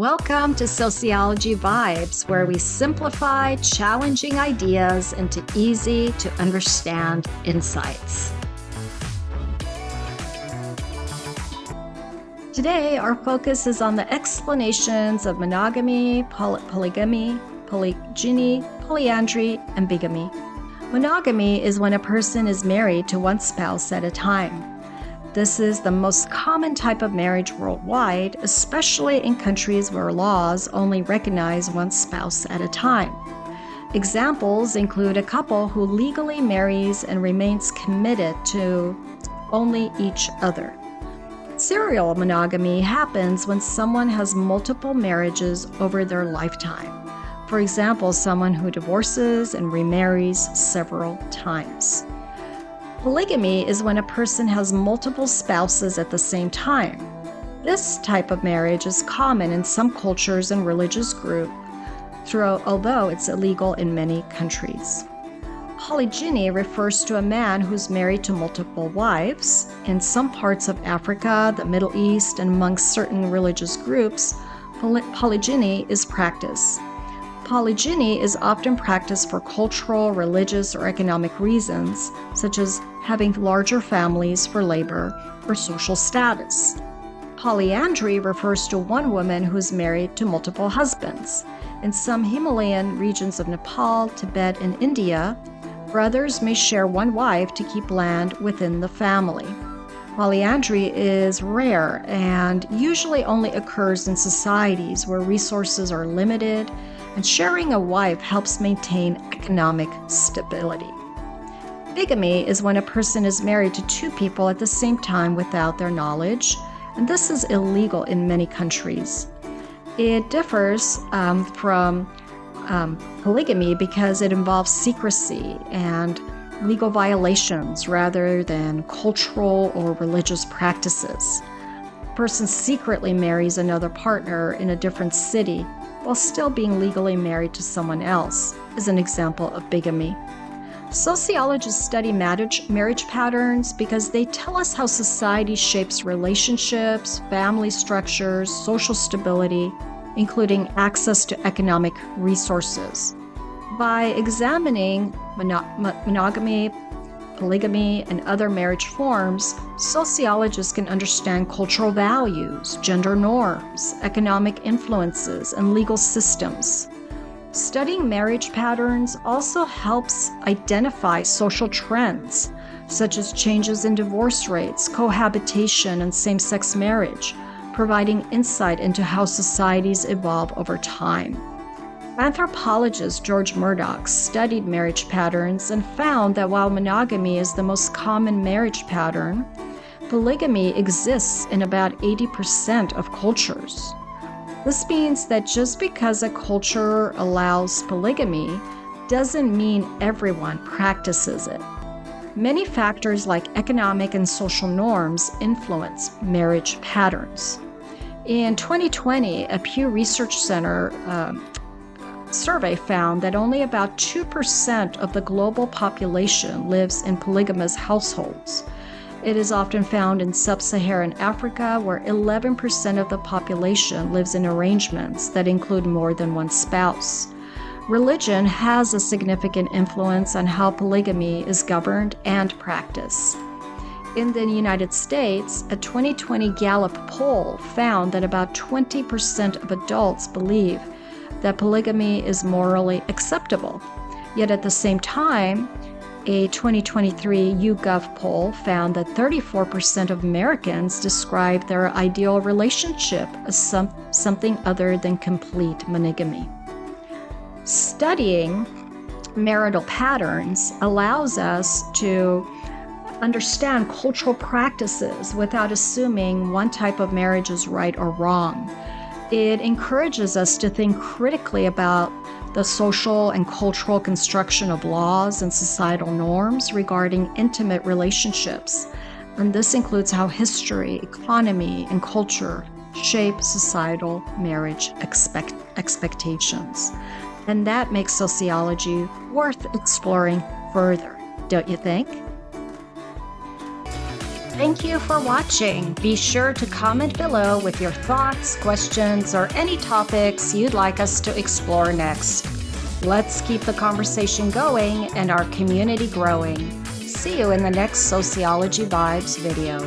Welcome to Sociology Vibes, where we simplify challenging ideas into easy to understand insights. Today, our focus is on the explanations of monogamy, polygamy, polygyny, polyandry, and bigamy. Monogamy is when a person is married to one spouse at a time. This is the most common type of marriage worldwide, especially in countries where laws only recognize one spouse at a time. Examples include a couple who legally marries and remains committed to only each other. Serial monogamy happens when someone has multiple marriages over their lifetime. For example, someone who divorces and remarries several times. Polygamy is when a person has multiple spouses at the same time. This type of marriage is common in some cultures and religious groups, although it's illegal in many countries. Polygyny refers to a man who's married to multiple wives. In some parts of Africa, the Middle East, and amongst certain religious groups, polygyny is practiced. Polygyny is often practiced for cultural, religious, or economic reasons, such as having larger families for labor or social status. Polyandry refers to one woman who is married to multiple husbands. In some Himalayan regions of Nepal, Tibet, and India, brothers may share one wife to keep land within the family. Polyandry is rare and usually only occurs in societies where resources are limited, and sharing a wife helps maintain economic stability. Bigamy is when a person is married to two people at the same time without their knowledge, and this is illegal in many countries. It differs from polygamy because it involves secrecy and legal violations rather than cultural or religious practices. A person secretly marries another partner in a different city while still being legally married to someone else is an example of bigamy. Sociologists study marriage patterns because they tell us how society shapes relationships, family structures, social stability, including access to economic resources. By examining monogamy, polygamy, and other marriage forms, sociologists can understand cultural values, gender norms, economic influences, and legal systems. Studying marriage patterns also helps identify social trends, such as changes in divorce rates, cohabitation, and same-sex marriage, providing insight into how societies evolve over time. Anthropologist George Murdoch studied marriage patterns and found that while monogamy is the most common marriage pattern, polygamy exists in about 80% of cultures. This means that just because a culture allows polygamy doesn't mean everyone practices it. Many factors like economic and social norms influence marriage patterns. In 2020, a Pew Research Center survey found that only about 2% of the global population lives in polygamous households. It is often found in sub-Saharan Africa, where 11% of the population lives in arrangements that include more than one spouse. Religion has a significant influence on how polygamy is governed and practiced. In the United States, a 2020 Gallup poll found that about 20% of adults believe that polygamy is morally acceptable. Yet at the same time, a 2023 YouGov poll found that 34% of Americans describe their ideal relationship as something other than complete monogamy. Studying marital patterns allows us to understand cultural practices without assuming one type of marriage is right or wrong. It encourages us to think critically about the social and cultural construction of laws and societal norms regarding intimate relationships. And this includes how history, economy, and culture shape societal marriage expectations. And that makes sociology worth exploring further, don't you think? Thank you for watching. Be sure to comment below with your thoughts, questions, or any topics you'd like us to explore next. Let's keep the conversation going and our community growing. See you in the next Sociology Vibes video.